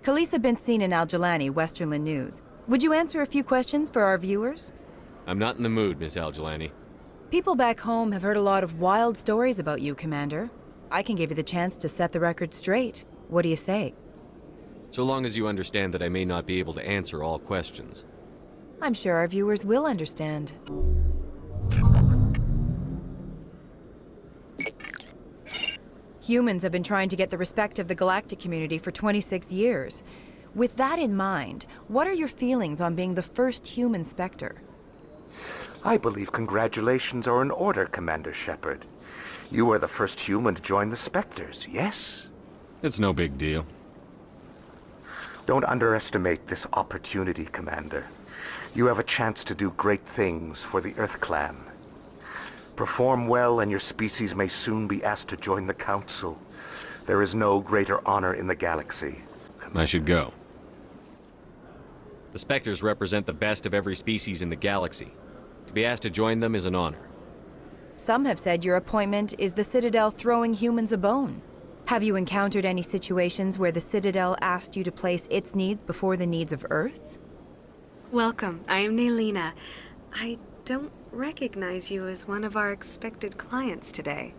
Khaleesa been seen in al-Jilani, Westerland News. Would you answer a few questions for our viewers? I'm not in the mood, Miss al-Jilani. People back home have heard a lot of wild stories about you, Commander. I can give you the chance to set the record straight. What do you say? So long as you understand that I may not be able to answer all questions. I'm sure our viewers will understand. Humans have been trying to get the respect of the Galactic community for 26 years. With that in mind, what are your feelings on being the first human Spectre? I believe congratulations are in order, Commander Shepard. You are the first human to join the Spectres, yes? It's no big deal. Don't underestimate this opportunity, Commander. You have a chance to do great things for the Earth Clan. Perform well and your species may soon be asked to join the Council. There is no greater honor in the galaxy. I should go. The Spectres represent the best of every species in the galaxy. To be asked to join them is an honor. Some have said your appointment is the Citadel throwing humans a bone. Have you encountered any situations where the Citadel asked you to place its needs before the needs of Earth? Welcome. I am Naelina. I don't recognize you as one of our expected clients today.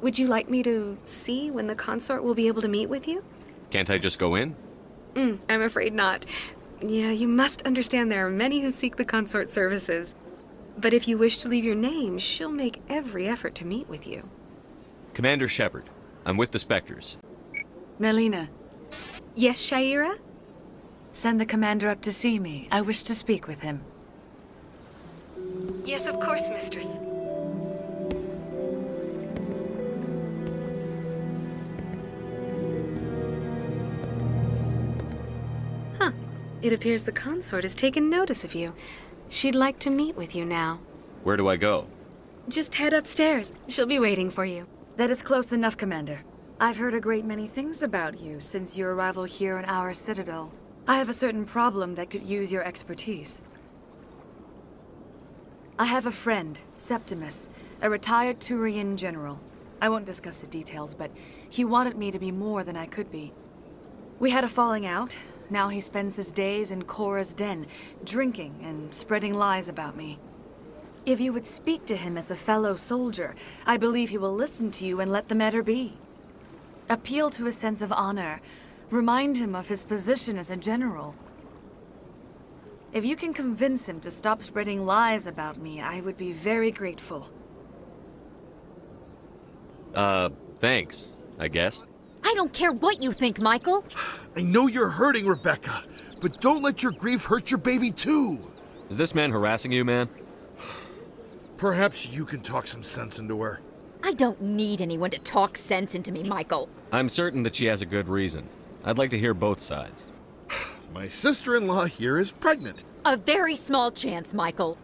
Would you like me to see when the consort will be able to meet with you? Can't I just go in? I'm afraid not. Yeah, you must understand there are many who seek the consort services. But if you wish to leave your name, she'll make every effort to meet with you. Commander Shepard, I'm with the Spectres. Naelina, Yes, Shaira? send the commander up to see me. I wish to speak with him. Yes, of course, mistress. Huh. It appears the consort has taken notice of you. She'd like to meet with you now. Where do I go? Just head upstairs. She'll be waiting for you. That is close enough, Commander. I've heard a great many things about you since your arrival here in our Citadel. I have a certain problem that could use your expertise. I have a friend, Septimus, a retired Turian general. I won't discuss the details, but he wanted me to be more than I could be. We had a falling out. Now he spends his days in Korra's den, drinking and spreading lies about me. If you would speak to him as a fellow soldier, I believe he will listen to you and let the matter be. Appeal to a sense of honor. Remind him of his position as a general. If you can convince him to stop spreading lies about me, I would be very grateful. Thanks, I guess. I don't care what you think, Michael. I know you're hurting, Rebecca, but don't let your grief hurt your baby too. Is this man harassing you, man? Perhaps you can talk some sense into her. I don't need anyone to talk sense into me, Michael. I'm certain that she has a good reason. I'd like to hear both sides. My sister-in-law here is pregnant. A very small chance, Michael.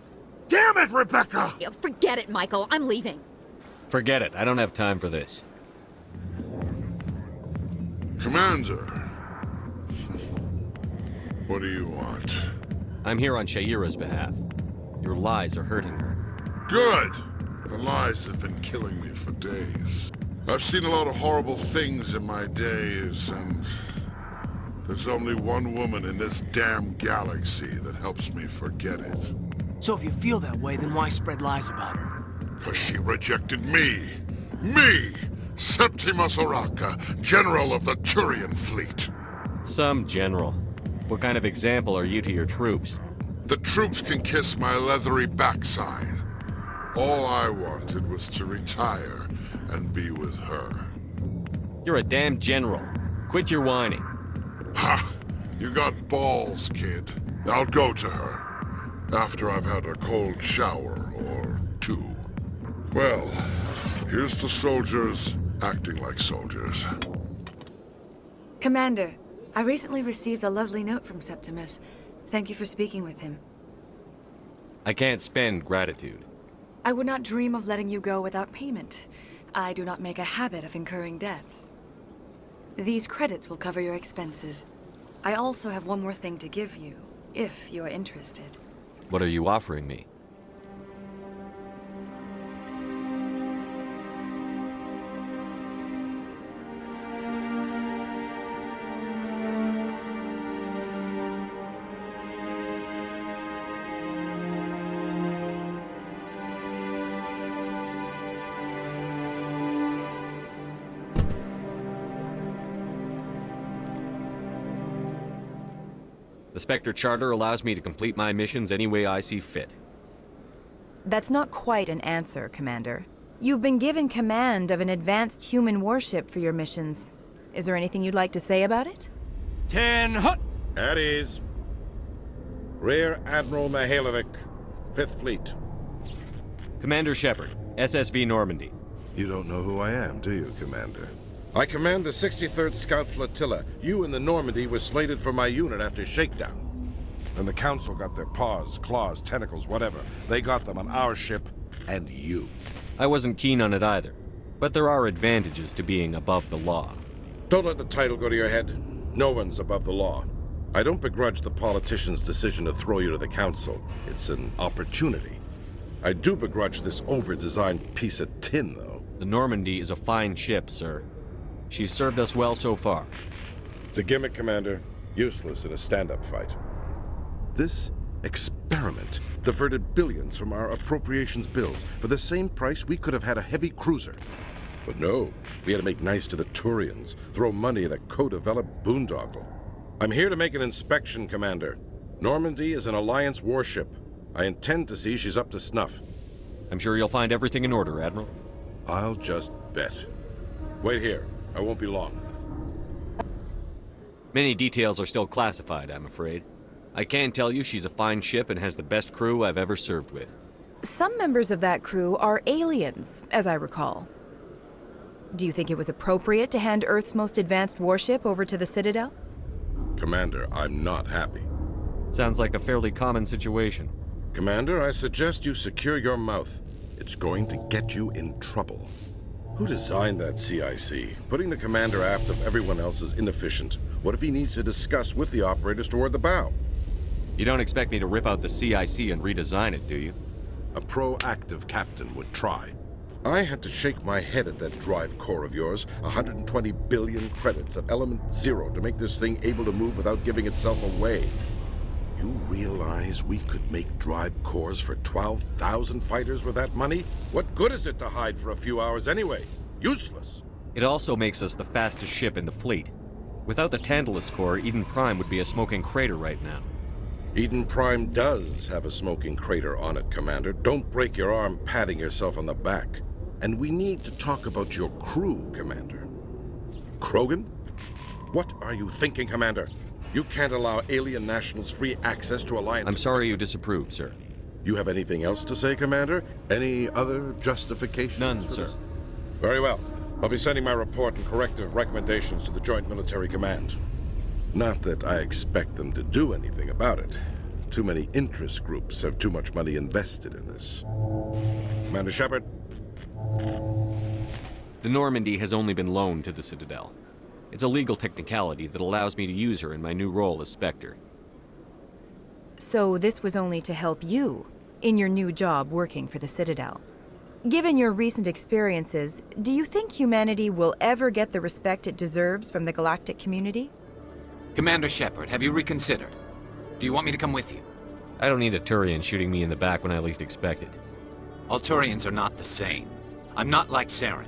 Damn it, Rebecca! Yeah, forget it, Michael. I'm leaving. Forget it. I don't have time for this. Commander, what do you want? I'm here on Shaira's behalf. Your lies are hurting her. Good! The lies have been killing me for days. I've seen a lot of horrible things in my days, and there's only one woman in this damn galaxy that helps me forget it. So if you feel that way, then why spread lies about her? 'Cause she rejected me! Me! Septimus Oraka, General of the Turian Fleet! Some general. What kind of example are you to your troops? The troops can kiss my leathery backside. All I wanted was to retire and be with her. You're a damn general. Quit your whining. Ha! You got balls, kid. I'll go to her. After I've had a cold shower or two. Well, here's to soldiers acting like soldiers. Commander, I recently received a lovely note from Septimus. Thank you for speaking with him. I can't spend gratitude. I would not dream of letting you go without payment. I do not make a habit of incurring debts. These credits will cover your expenses. I also have one more thing to give you, if you are interested. What are you offering me? The Spectre Charter allows me to complete my missions any way I see fit. That's not quite an answer, Commander. You've been given command of an advanced human warship for your missions. Is there anything you'd like to say about it? 10 hut! At ease. Rear Admiral Mihailovic, 5th Fleet. Commander Shepard, SSV Normandy. You don't know who I am, do you, Commander? I command the 63rd Scout Flotilla. You and the Normandy were slated for my unit after shakedown. And the Council got their paws, claws, tentacles, whatever. They got them on our ship, and you. I wasn't keen on it either, but there are advantages to being above the law. Don't let the title go to your head. No one's above the law. I don't begrudge the politician's decision to throw you to the Council. It's an opportunity. I do begrudge this over-designed piece of tin, though. The Normandy is a fine ship, sir. She's served us well so far. It's a gimmick, Commander. Useless in a stand-up fight. This experiment diverted billions from our appropriations bills. For the same price, we could have had a heavy cruiser. But no, we had to make nice to the Turians, throw money at a co-developed boondoggle. I'm here to make an inspection, Commander. Normandy is an Alliance warship. I intend to see she's up to snuff. I'm sure you'll find everything in order, Admiral. I'll just bet. Wait here. I won't be long. Many details are still classified, I'm afraid. I can tell you she's a fine ship and has the best crew I've ever served with. Some members of that crew are aliens, as I recall. Do you think it was appropriate to hand Earth's most advanced warship over to the Citadel? Commander, I'm not happy. Sounds like a fairly common situation. Commander, I suggest you secure your mouth. It's going to get you in trouble. Who designed that CIC? Putting the commander aft of everyone else is inefficient. What if he needs to discuss with the operators toward the bow? You don't expect me to rip out the CIC and redesign it, do you? A proactive captain would try. I had to shake my head at that drive core of yours. 120 billion credits of element 0 to make this thing able to move without giving itself away. You realize we could make drive cores for 12,000 fighters with that money? What good is it to hide for a few hours anyway? Useless. It also makes us the fastest ship in the fleet. Without the Tantalus core, Eden Prime would be a smoking crater right now. Eden Prime does have a smoking crater on it, Commander. Don't break your arm patting yourself on the back. And we need to talk about your crew, Commander. Krogan? What are you thinking, Commander? You can't allow alien nationals free access to Alliance... I'm sorry you disapprove, sir. You have anything else to say, Commander? Any other justification? None, sir. Very well. I'll be sending my report and corrective recommendations to the Joint Military Command. Not that I expect them to do anything about it. Too many interest groups have too much money invested in this. Commander Shepard? The Normandy has only been loaned to the Citadel. It's a legal technicality that allows me to use her in my new role as Spectre. So this was only to help you in your new job working for the Citadel. Given your recent experiences, do you think humanity will ever get the respect it deserves from the galactic community? Commander Shepard, have you reconsidered? Do you want me to come with you? I don't need a Turian shooting me in the back when I least expect it. All Turians are not the same. I'm not like Saren.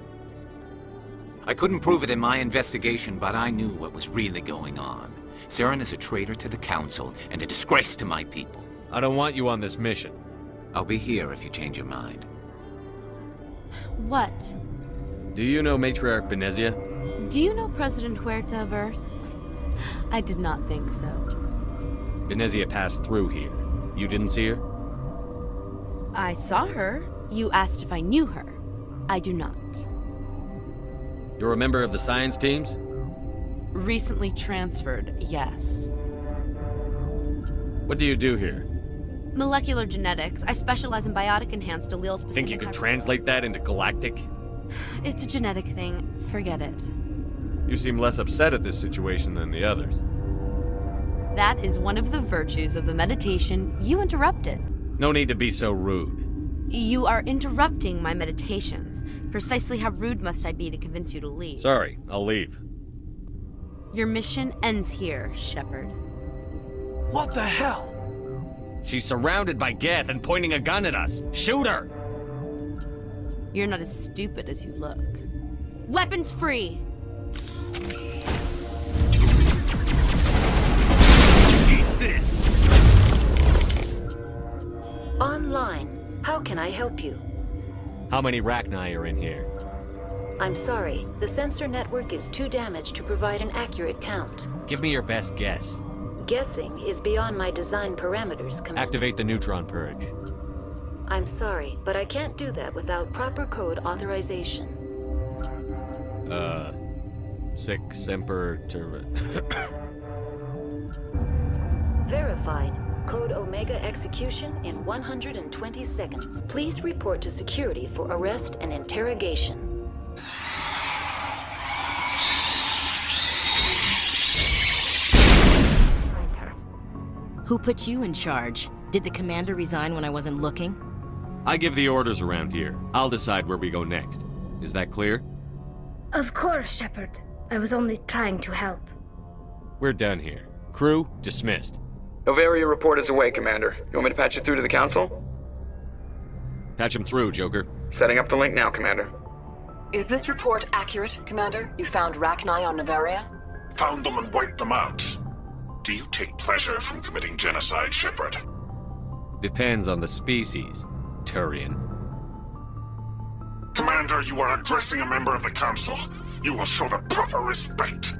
I couldn't prove it in my investigation, but I knew what was really going on. Saren is a traitor to the Council and a disgrace to my people. I don't want you on this mission. I'll be here if you change your mind. What? Do you know Matriarch Benezia? Do you know President Huerta of Earth? I did not think so. Benezia passed through here. You didn't see her? I saw her. You asked if I knew her. I do not. You're a member of the science teams? Recently transferred, yes. What do you do here? Molecular genetics. I specialize in biotic-enhanced allele-specific... Think you could translate that into Galactic? It's a genetic thing. Forget it. You seem less upset at this situation than the others. That is one of the virtues of the meditation you interrupted. No need to be so rude. You are interrupting my meditations. Precisely how rude must I be to convince you to leave? Sorry, I'll leave. Your mission ends here, Shepard. What the hell? She's surrounded by Geth and pointing a gun at us. Shoot her! You're not as stupid as you look. Weapons free! Eat this! How can I help you? How many Rachni are in here? I'm sorry, the sensor network is too damaged to provide an accurate count. Give me your best guess. Guessing is beyond my design parameters, Commander. Activate the neutron purge. I'm sorry, but I can't do that without proper code authorization. Sic semper ter... Verified. Code Omega execution in 120 seconds. Please report to security for arrest and interrogation. Who put you in charge? Did the commander resign when I wasn't looking? I give the orders around here. I'll decide where we go next. Is that clear? Of course, Shepard. I was only trying to help. We're done here. Crew, dismissed. Novaria report is away, Commander. You want me to patch it through to the Council? Patch him through, Joker. Setting up the link now, Commander. Is this report accurate, Commander? You found Rachni on Novaria? Found them and wiped them out. Do you take pleasure from committing genocide, Shepard? Depends on the species, Turian. Commander, you are addressing a member of the Council. You will show the proper respect.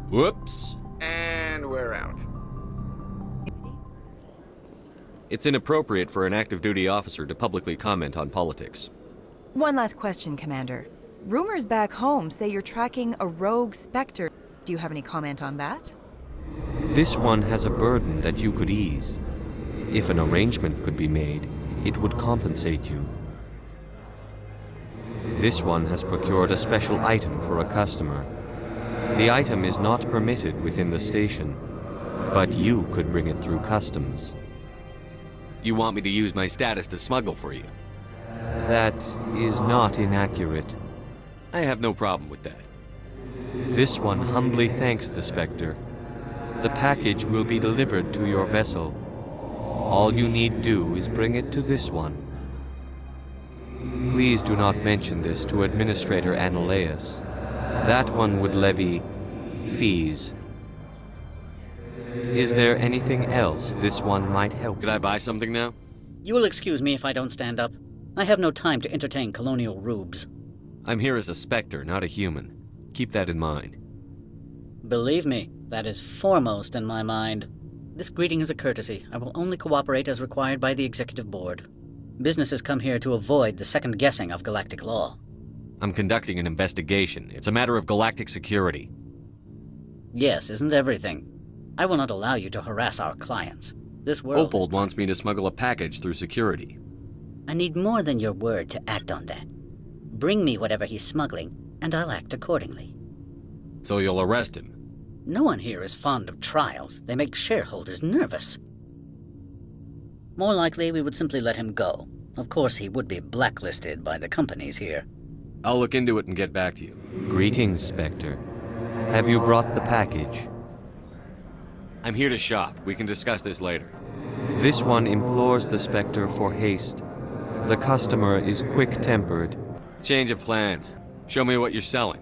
Whoops. And we're out. It's inappropriate for an active duty officer to publicly comment on politics. One last question, Commander. Rumors back home say you're tracking a rogue Spectre. Do you have any comment on that? This one has a burden that you could ease. If an arrangement could be made, it would compensate you. This one has procured a special item for a customer. The item is not permitted within the station, but you could bring it through customs. You want me to use my status to smuggle for you? That is not inaccurate. I have no problem with that. This one humbly thanks the Spectre. The package will be delivered to your vessel. All you need do is bring it to this one. Please do not mention this to Administrator Annaleus. That one would levy fees. Is there anything else this one might help? Could I buy something now? You will excuse me if I don't stand up. I have no time to entertain colonial rubes. I'm here as a Spectre, not a human. Keep that in mind. Believe me, that is foremost in my mind. This greeting is a courtesy. I will only cooperate as required by the Executive Board. Businesses come here to avoid the second guessing of galactic law. I'm conducting an investigation. It's a matter of galactic security. Yes, isn't everything? I will not allow you to harass our clients. This world... Opold wants me to smuggle a package through security. I need more than your word to act on that. Bring me whatever he's smuggling, and I'll act accordingly. So you'll arrest him? No one here is fond of trials. They make shareholders nervous. More likely, we would simply let him go. Of course, he would be blacklisted by the companies here. I'll look into it and get back to you. Greetings, Spectre. Have you brought the package? I'm here to shop. We can discuss this later. This one implores the Spectre for haste. The customer is quick-tempered. Change of plans. Show me what you're selling.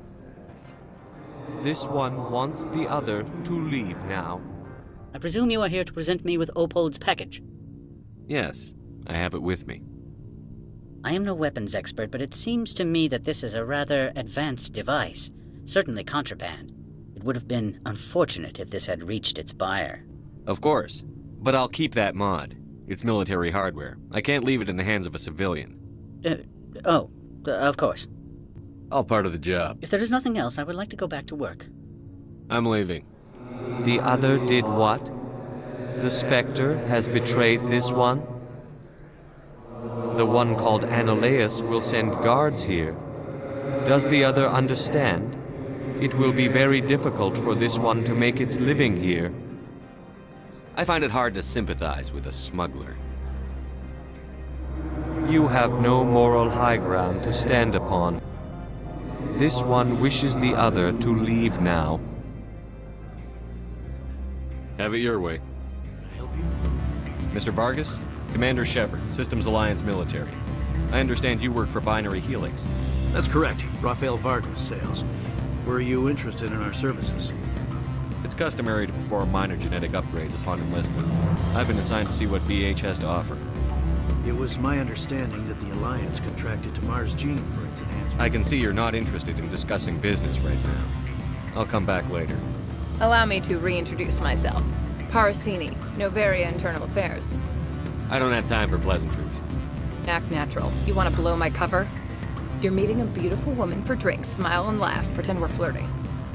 This one wants the other to leave now. I presume you are here to present me with Opold's package? Yes, I have it with me. I am no weapons expert, but it seems to me that this is a rather advanced device. Certainly contraband. It would have been unfortunate if this had reached its buyer. Of course, but I'll keep that mod. It's military hardware. I can't leave it in the hands of a civilian. Of course. All part of the job. If there is nothing else, I would like to go back to work. I'm leaving. The other did what? The Spectre has betrayed this one? The one called Annaleus will send guards here. Does the other understand? It will be very difficult for this one to make its living here. I find it hard to sympathize with a smuggler. You have no moral high ground to stand upon. This one wishes the other to leave now. Have it your way. Mr. Vargas, Commander Shepard, Systems Alliance Military. I understand you work for Binary Helix. That's correct. Rafael Vargas, sales. Were you interested in our services? It's customary to perform minor genetic upgrades upon enlistment. I've been assigned to see what BH has to offer. It was my understanding that the Alliance contracted to Mars Gene for its enhancement. I can see you're not interested in discussing business right now. I'll come back later. Allow me to reintroduce myself. Parasini, Novaria Internal Affairs. I don't have time for pleasantries. Act natural. You want to blow my cover? You're meeting a beautiful woman for drinks. Smile and laugh. Pretend we're flirting.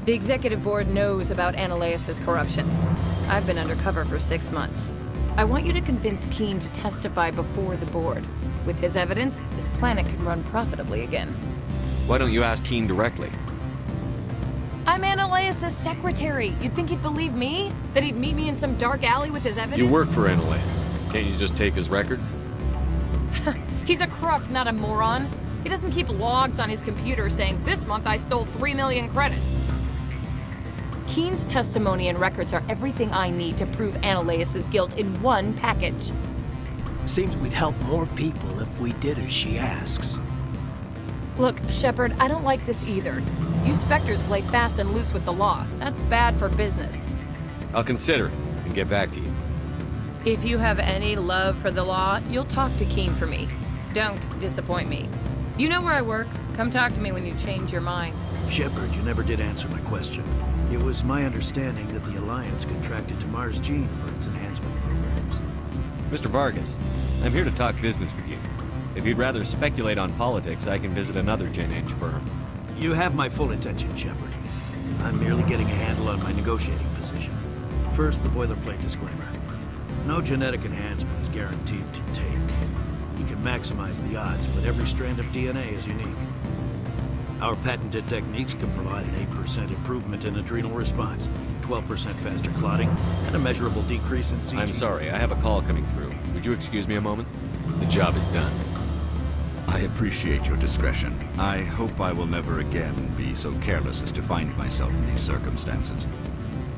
The executive board knows about Annaleis's corruption. I've been undercover for 6 months. I want you to convince Keen to testify before the board. With his evidence, this planet can run profitably again. Why don't you ask Keen directly? I'm Annaleis's secretary. You'd think he'd believe me? That he'd meet me in some dark alley with his evidence? You work for Annaleis. Can't you just take his records? He's a crook, not a moron. He doesn't keep logs on his computer saying, this month I stole 3 million credits. Keen's testimony and records are everything I need to prove Annaleis's guilt in one package. Seems we'd help more people if we did as she asks. Look, Shepard, I don't like this either. You Spectres play fast and loose with the law. That's bad for business. I'll consider it and get back to you. If you have any love for the law, you'll talk to Keen for me. Don't disappoint me. You know where I work. Come talk to me when you change your mind. Shepard, you never did answer my question. It was my understanding that the Alliance contracted to Mars Gene for its enhancement programs. Mr. Vargas, I'm here to talk business with you. If you'd rather speculate on politics, I can visit another Gen Eng firm. You have my full attention, Shepard. I'm merely getting a handle on my negotiating position. First, the boilerplate disclaimer. No genetic enhancement is guaranteed to take. You can maximize the odds, but every strand of DNA is unique. Our patented techniques can provide an 8% improvement in adrenal response, 12% faster clotting, and a measurable decrease in CG. I'm sorry, I have a call coming through. Would you excuse me a moment? The job is done. I appreciate your discretion. I hope I will never again be so careless as to find myself in these circumstances.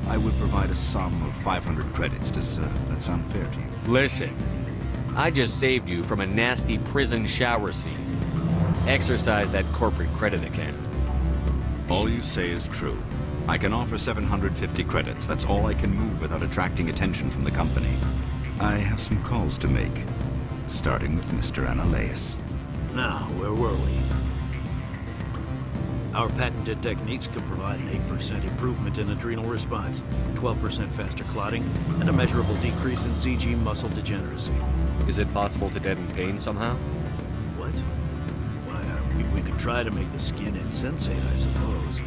I would provide a sum of 500 credits. Does that sound fair to you? Listen, I just saved you from a nasty prison shower scene. Exercise that corporate credit account. All you say is true. I can offer 750 credits. That's all I can move without attracting attention from the company. I have some calls to make, starting with Mr. Annaleis. Now, where were we? Our patented techniques can provide an 8% improvement in adrenal response, 12% faster clotting, and a measurable decrease in CG muscle degeneracy. Is it possible to deaden pain somehow? What? We could try to make the skin insensate, I suppose.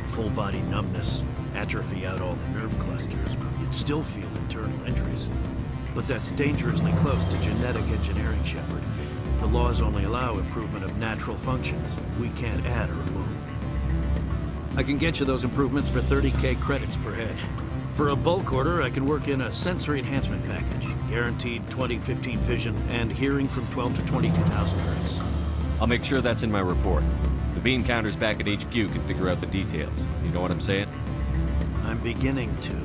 Full body numbness, atrophy out all the nerve clusters, you'd still feel internal injuries. But that's dangerously close to genetic engineering, Shepard. The laws only allow improvement of natural functions. We can't add or remove. I can get you those improvements for 30K credits per head. For a bulk order, I can work in a sensory enhancement package. Guaranteed 20/15 vision and hearing from 12 to 22,000 hertz. I'll make sure that's in my report. The bean counters back at HQ can figure out the details. You know what I'm saying? I'm beginning to.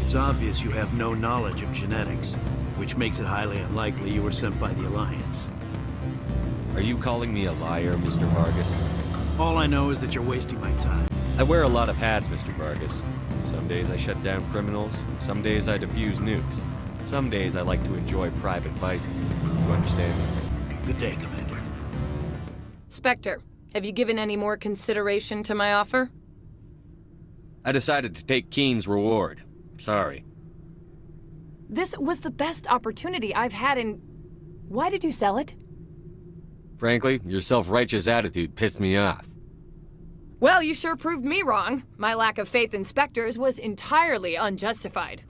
It's obvious you have no knowledge of genetics, which makes it highly unlikely you were sent by the Alliance. Are you calling me a liar, Mr. Vargas? All I know is that you're wasting my time. I wear a lot of hats, Mr. Vargas. Some days I shut down criminals, some days I defuse nukes. Some days I like to enjoy private vices. You understand? Good day, Commander. Spectre, have you given any more consideration to my offer? I decided to take Keen's reward. Sorry. This was the best opportunity I've had in... Why did you sell it? Frankly, your self-righteous attitude pissed me off. Well, you sure proved me wrong. My lack of faith in Spectres was entirely unjustified.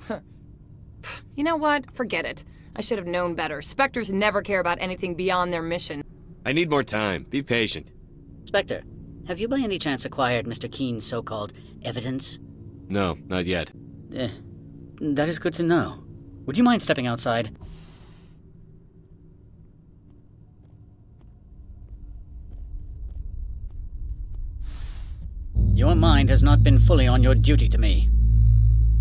You know what? Forget it. I should have known better. Spectres never care about anything beyond their mission. I need more time. Be patient. Spectre, have you by any chance acquired Mr. Keen's so-called evidence? No, not yet. That is good to know. Would you mind stepping outside? Your mind has not been fully on your duty to me.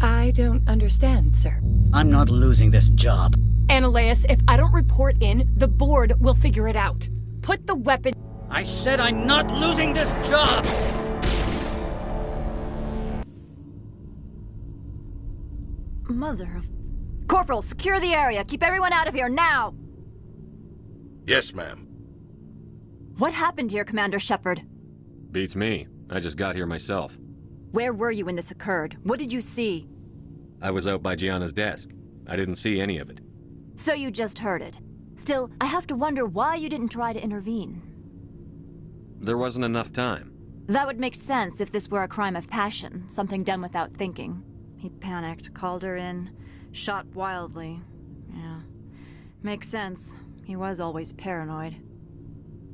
I don't understand, sir. I'm not losing this job. Annaleis, if I don't report in, the board will figure it out. Put the weapon... I said I'm not losing this job! Mother of... Corporal, secure the area. Keep everyone out of here, now! Yes, ma'am. What happened here, Commander Shepard? Beats me. I just got here myself. Where were you when this occurred? What did you see? I was out by Gianna's desk. I didn't see any of it. So you just heard it. Still, I have to wonder why you didn't try to intervene. There wasn't enough time. That would make sense if this were a crime of passion, something done without thinking. He panicked, called her in, shot wildly. Yeah. Makes sense. He was always paranoid.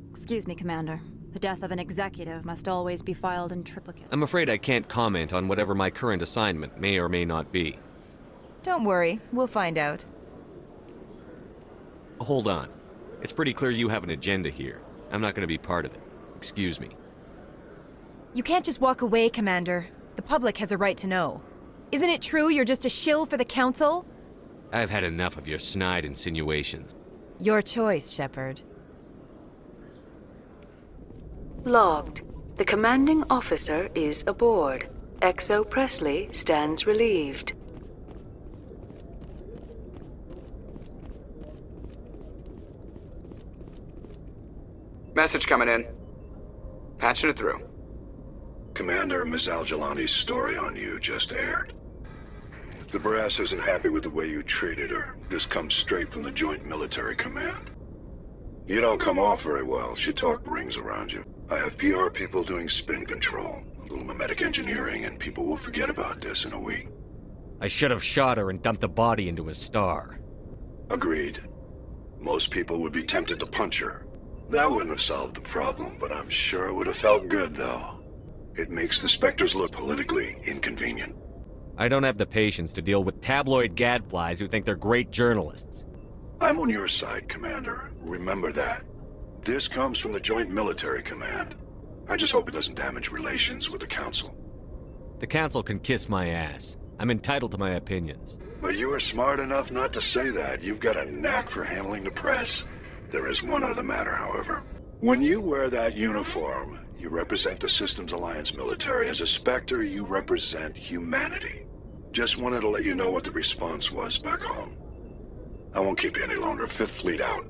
Excuse me, Commander. The death of an executive must always be filed in triplicate. I'm afraid I can't comment on whatever my current assignment may or may not be. Don't worry, we'll find out. Hold on. It's pretty clear you have an agenda here. I'm not going to be part of it. Excuse me. You can't just walk away, Commander. The public has a right to know. Isn't it true you're just a shill for the Council? I've had enough of your snide insinuations. Your choice, Shepard. Logged. The commanding officer is aboard. XO Presley stands relieved. Message coming in. Patching it through. Commander, Ms. al-Jilani's story on you just aired. The brass isn't happy with the way you treated her. This comes straight from the Joint Military Command. You don't come off very well. She talk rings around you. I have PR people doing spin control, a little mimetic engineering, and people will forget about this in a week. I should have shot her and dumped the body into a star. Agreed. Most people would be tempted to punch her. That wouldn't have solved the problem, but I'm sure it would have felt good, though. It makes the Spectres look politically inconvenient. I don't have the patience to deal with tabloid gadflies who think they're great journalists. I'm on your side, Commander. Remember that. This comes from the Joint Military Command. I just hope it doesn't damage relations with the Council. The Council can kiss my ass. I'm entitled to my opinions. But you are smart enough not to say that. You've got a knack for handling the press. There is one other matter, however. When you wear that uniform, you represent the Systems Alliance military. As a Spectre, you represent humanity. Just wanted to let you know what the response was back home. I won't keep you any longer. Fifth Fleet out.